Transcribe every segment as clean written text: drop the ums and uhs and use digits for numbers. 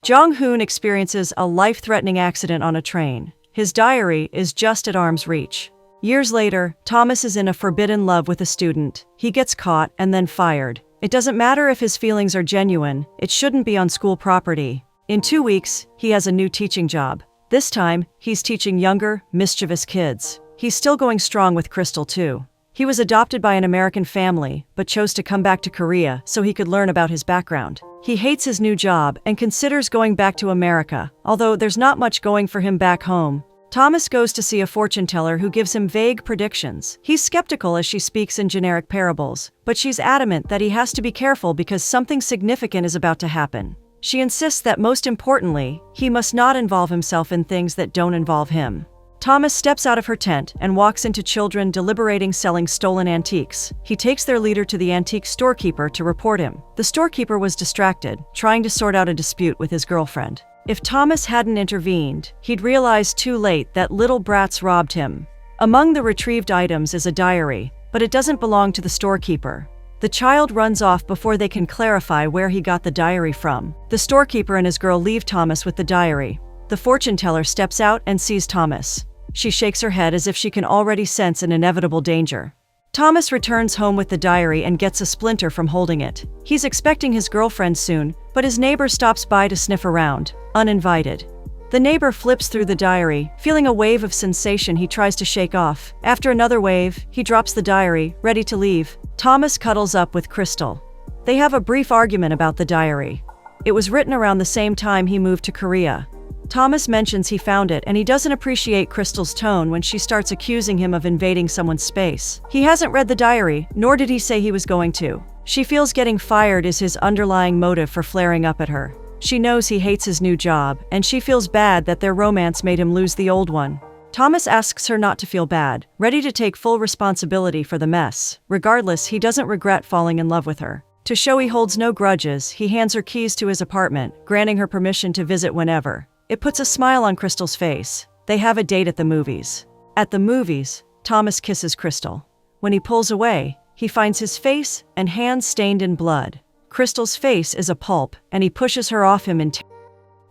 Jong-hoon experiences a life-threatening accident on a train. His diary is just at arm's reach. Years later, Thomas is in a forbidden love with a student. He gets caught and then fired. It doesn't matter if his feelings are genuine, it shouldn't be on school property. In 2 weeks, he has a new teaching job. This time, he's teaching younger, mischievous kids. He's still going strong with Crystal too. He was adopted by an American family, but chose to come back to Korea so he could learn about his background. He hates his new job and considers going back to America, although there's not much going for him back home. Thomas goes to see a fortune teller who gives him vague predictions. He's skeptical as she speaks in generic parables, but she's adamant that he has to be careful because something significant is about to happen. She insists that most importantly, he must not involve himself in things that don't involve him. Thomas steps out of her tent and walks into children deliberating selling stolen antiques. He takes their leader to the antique storekeeper to report him. The storekeeper was distracted, trying to sort out a dispute with his girlfriend. If Thomas hadn't intervened, he'd realized too late that little brats robbed him. Among the retrieved items is a diary, but it doesn't belong to the storekeeper. The child runs off before they can clarify where he got the diary from. The storekeeper and his girl leave Thomas with the diary. The fortune teller steps out and sees Thomas. She shakes her head as if she can already sense an inevitable danger. Thomas returns home with the diary and gets a splinter from holding it. He's expecting his girlfriend soon, but his neighbor stops by to sniff around, uninvited. The neighbor flips through the diary, feeling a wave of sensation he tries to shake off. After another wave, he drops the diary, ready to leave. Thomas cuddles up with Crystal. They have a brief argument about the diary. It was written around the same time he moved to Korea. Thomas mentions he found it and he doesn't appreciate Crystal's tone when she starts accusing him of invading someone's space. He hasn't read the diary, nor did he say he was going to. She feels getting fired is his underlying motive for flaring up at her. She knows he hates his new job, and she feels bad that their romance made him lose the old one. Thomas asks her not to feel bad, ready to take full responsibility for the mess. Regardless, he doesn't regret falling in love with her. To show he holds no grudges, he hands her keys to his apartment, granting her permission to visit whenever. It puts a smile on Crystal's face. They have a date at the movies. At the movies, Thomas kisses Crystal. When he pulls away, he finds his face and hands stained in blood. Crystal's face is a pulp, and he pushes her off him in terror.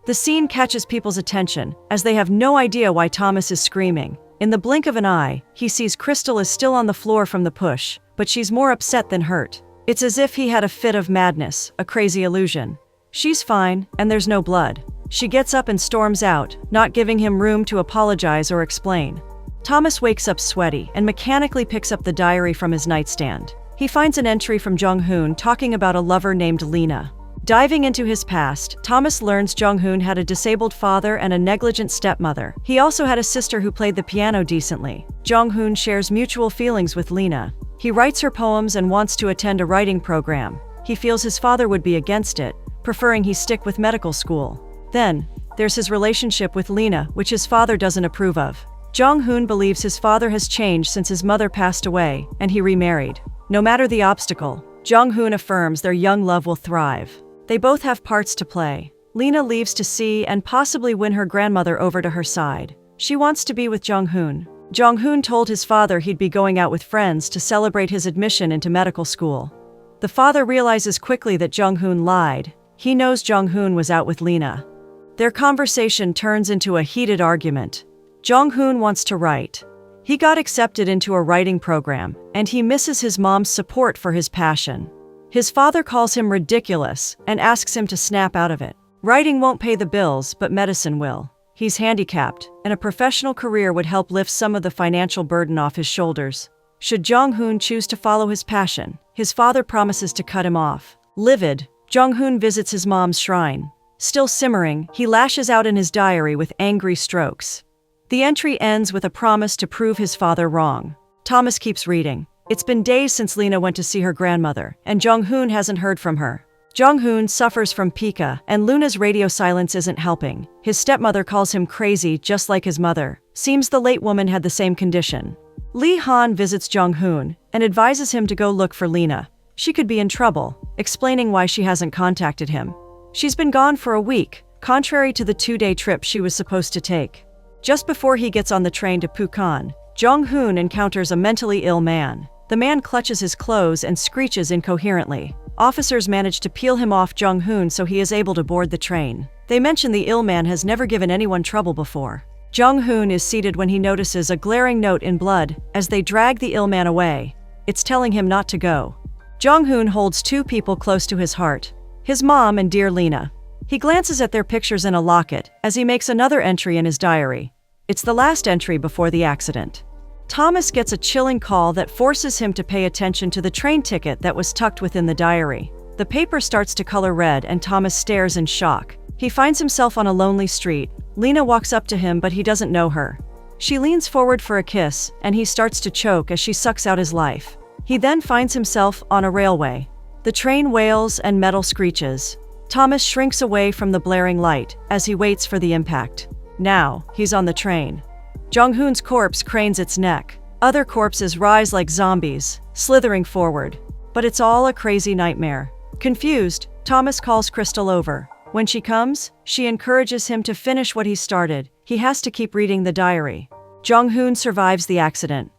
The scene catches people's attention, as they have no idea why Thomas is screaming. In the blink of an eye, he sees Crystal is still on the floor from the push, but she's more upset than hurt. It's as if he had a fit of madness, a crazy illusion. She's fine, and there's no blood. She gets up and storms out, not giving him room to apologize or explain. Thomas wakes up sweaty and mechanically picks up the diary from his nightstand. He finds an entry from Jong-hoon talking about a lover named Lena. Diving into his past, Thomas learns Jong-hoon had a disabled father and a negligent stepmother. He also had a sister who played the piano decently. Jong-hoon shares mutual feelings with Lena. He writes her poems and wants to attend a writing program. He feels his father would be against it, preferring he stick with medical school. Then, there's his relationship with Lena, which his father doesn't approve of. Jong-hoon believes his father has changed since his mother passed away, and he remarried. No matter the obstacle, Jong-hoon affirms their young love will thrive. They both have parts to play. Lena leaves to see and possibly win her grandmother over to her side. She wants to be with Jong-hoon. Jong-hoon told his father he'd be going out with friends to celebrate his admission into medical school. The father realizes quickly that Jong-hoon lied. He knows Jong-hoon was out with Lena. Their conversation turns into a heated argument. Jong-hoon wants to write. He got accepted into a writing program, and he misses his mom's support for his passion. His father calls him ridiculous and asks him to snap out of it. Writing won't pay the bills, but medicine will. He's handicapped, and a professional career would help lift some of the financial burden off his shoulders. Should Jong-hoon choose to follow his passion, his father promises to cut him off. Livid, Jong-hoon visits his mom's shrine. Still simmering, he lashes out in his diary with angry strokes. The entry ends with a promise to prove his father wrong. Thomas keeps reading. It's been days since Lena went to see her grandmother, and Jong-hoon hasn't heard from her. Jong-hoon suffers from pica, and Luna's radio silence isn't helping. His stepmother calls him crazy, just like his mother. Seems the late woman had the same condition. Lee Han visits Jong-hoon and advises him to go look for Lena. She could be in trouble, explaining why she hasn't contacted him. She's been gone for a week, contrary to the 2-day trip she was supposed to take. Just before he gets on the train to Pukan, Jong-hoon encounters a mentally ill man. The man clutches his clothes and screeches incoherently. Officers manage to peel him off Jong-hoon so he is able to board the train. They mention the ill man has never given anyone trouble before. Jung-hoon is seated when he notices a glaring note in blood as they drag the ill man away. It's telling him not to go. Jung-hoon holds two people close to his heart, his mom and dear Lena. He glances at their pictures in a locket as he makes another entry in his diary. It's the last entry before the accident. Thomas gets a chilling call that forces him to pay attention to the train ticket that was tucked within the diary. The paper starts to color red and Thomas stares in shock. He finds himself on a lonely street. Lena walks up to him, but he doesn't know her. She leans forward for a kiss, and he starts to choke as she sucks out his life. He then finds himself on a railway. The train wails and metal screeches. Thomas shrinks away from the blaring light as he waits for the impact. Now, he's on the train. Jung-hoon's corpse cranes its neck. Other corpses rise like zombies, slithering forward. But it's all a crazy nightmare. Confused, Thomas calls Crystal over. When she comes, she encourages him to finish what he started. He has to keep reading the diary. Jung-hoon survives the accident.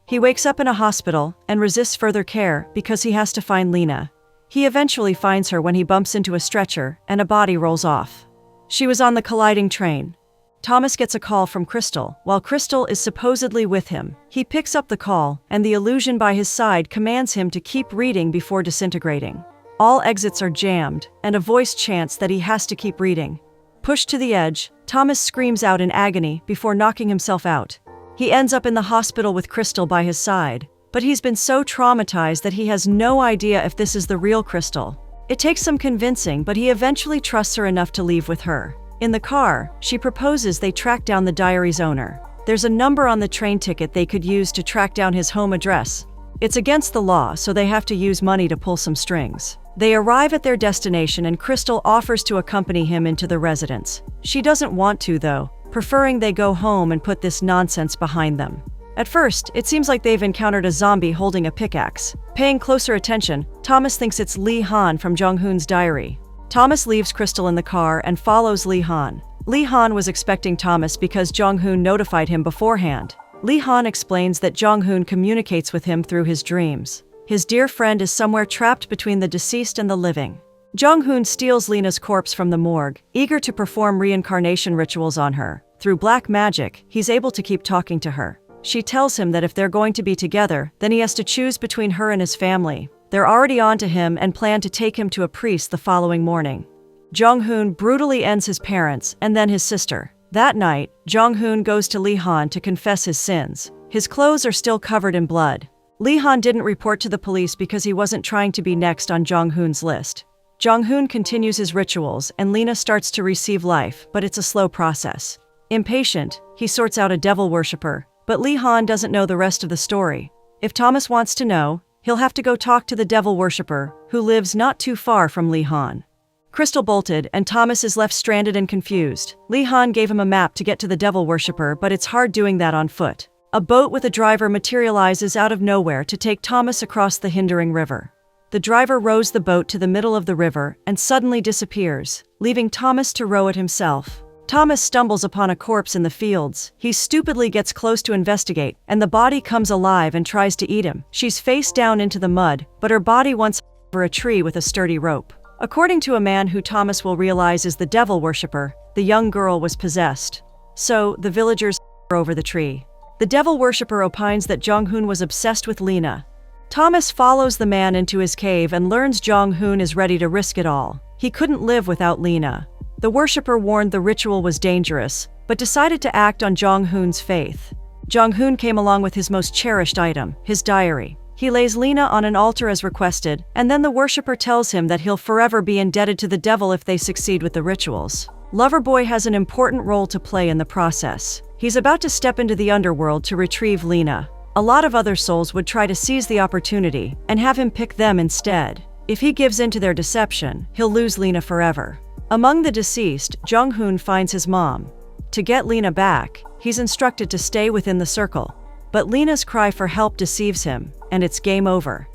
He wakes up in a hospital and resists further care because he has to find Lena. He eventually finds her when he bumps into a stretcher and a body rolls off. She was on the colliding train. Thomas gets a call from Crystal. While Crystal is supposedly with him, he picks up the call, and the illusion by his side commands him to keep reading before disintegrating. All exits are jammed, and a voice chants that he has to keep reading. Pushed to the edge, Thomas screams out in agony before knocking himself out. He ends up in the hospital with Crystal by his side, but he's been so traumatized that he has no idea if this is the real Crystal. It takes some convincing, but he eventually trusts her enough to leave with her. In the car, she proposes they track down the diary's owner. There's a number on the train ticket they could use to track down his home address. It's against the law, so they have to use money to pull some strings. They arrive at their destination and Crystal offers to accompany him into the residence. She doesn't want to, though, preferring they go home and put this nonsense behind them. At first, it seems like they've encountered a zombie holding a pickaxe. Paying closer attention, Thomas thinks it's Lee Han from Jung-hoon's diary. Thomas leaves Crystal in the car and follows Lee Han. Lee Han was expecting Thomas because Jung-hoon notified him beforehand. Lee Han explains that Jung-hoon communicates with him through his dreams. His dear friend is somewhere trapped between the deceased and the living. Jung-hoon steals Lena's corpse from the morgue, eager to perform reincarnation rituals on her. Through black magic, he's able to keep talking to her. She tells him that if they're going to be together, then he has to choose between her and his family. They're already on to him and plan to take him to a priest the following morning. Jung-hoon brutally ends his parents and then his sister. That night, Jung-hoon goes to Lee Han to confess his sins. His clothes are still covered in blood. Lee Han didn't report to the police because he wasn't trying to be next on Jung-hoon's list. Jung-hoon continues his rituals and Lena starts to receive life, but it's a slow process. Impatient, he sorts out a devil worshipper, but Lee Han doesn't know the rest of the story. If Thomas wants to know, he'll have to go talk to the devil worshipper, who lives not too far from Lee Han. Crystal bolted, and Thomas is left stranded and confused. Lee Han gave him a map to get to the devil worshipper, but it's hard doing that on foot. A boat with a driver materializes out of nowhere to take Thomas across the hindering river. The driver rows the boat to the middle of the river and suddenly disappears, leaving Thomas to row it himself. Thomas stumbles upon a corpse in the fields. He stupidly gets close to investigate, and the body comes alive and tries to eat him. She's face down into the mud, but her body wants over a tree with a sturdy rope. According to a man who Thomas will realize is the devil worshipper, the young girl was possessed. So, the villagers over the tree. The devil worshipper opines that Jung-hoon was obsessed with Lena. Thomas follows the man into his cave and learns Jung-hoon is ready to risk it all. He couldn't live without Lena. The worshipper warned the ritual was dangerous, but decided to act on Jung-hoon's faith. Jung-hoon came along with his most cherished item, his diary. He lays Lena on an altar as requested, and then the worshipper tells him that he'll forever be indebted to the devil if they succeed with the rituals. Loverboy has an important role to play in the process. He's about to step into the Underworld to retrieve Lena. A lot of other souls would try to seize the opportunity and have him pick them instead. If he gives in to their deception, he'll lose Lena forever. Among the deceased, Jung-hoon finds his mom. To get Lena back, he's instructed to stay within the circle. But Lena's cry for help deceives him, and it's game over.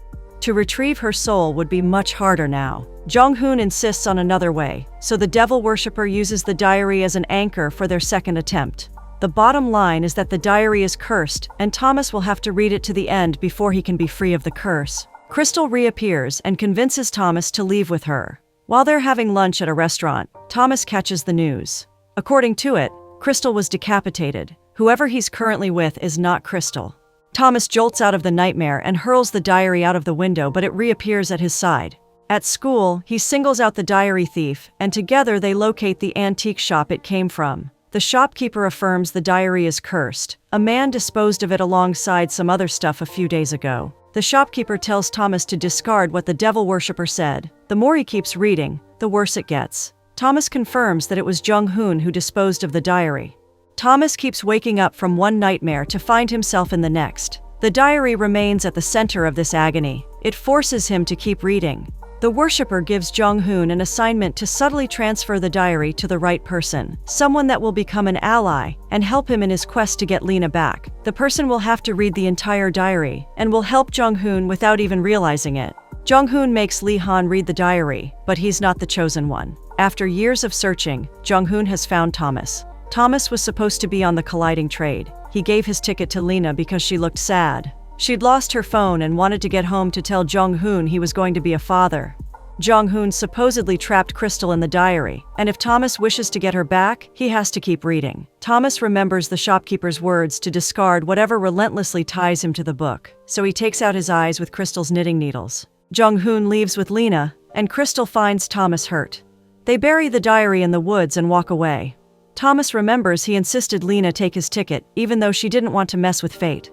To retrieve her soul would be much harder now. Jung-hoon insists on another way, so the devil worshipper uses the diary as an anchor for their second attempt. The bottom line is that the diary is cursed, and Thomas will have to read it to the end before he can be free of the curse. Crystal reappears and convinces Thomas to leave with her. While they're having lunch at a restaurant, Thomas catches the news. According to it, Crystal was decapitated. Whoever he's currently with is not Crystal. Thomas jolts out of the nightmare and hurls the diary out of the window, but it reappears at his side. At school, he singles out the diary thief, and together they locate the antique shop it came from. The shopkeeper affirms the diary is cursed. A man disposed of it alongside some other stuff a few days ago. The shopkeeper tells Thomas to discard what the devil worshipper said. The more he keeps reading, the worse it gets. Thomas confirms that it was Jung-hoon who disposed of the diary. Thomas keeps waking up from one nightmare to find himself in the next. The diary remains at the center of this agony. It forces him to keep reading. The worshipper gives Jung-hoon an assignment to subtly transfer the diary to the right person, someone that will become an ally and help him in his quest to get Lena back. The person will have to read the entire diary and will help Jung-hoon without even realizing it. Jung-hoon makes Lee-han read the diary, but he's not the chosen one. After years of searching, Jung-hoon has found Thomas. Thomas was supposed to be on the colliding trade. He gave his ticket to Lena because she looked sad. She'd lost her phone and wanted to get home to tell Jung-hoon he was going to be a father. Jung-hoon supposedly trapped Crystal in the diary, and if Thomas wishes to get her back, he has to keep reading. Thomas remembers the shopkeeper's words to discard whatever relentlessly ties him to the book, so he takes out his eyes with Crystal's knitting needles. Jung-hoon leaves with Lena, and Crystal finds Thomas hurt. They bury the diary in the woods and walk away. Thomas remembers he insisted Lena take his ticket, even though she didn't want to mess with fate.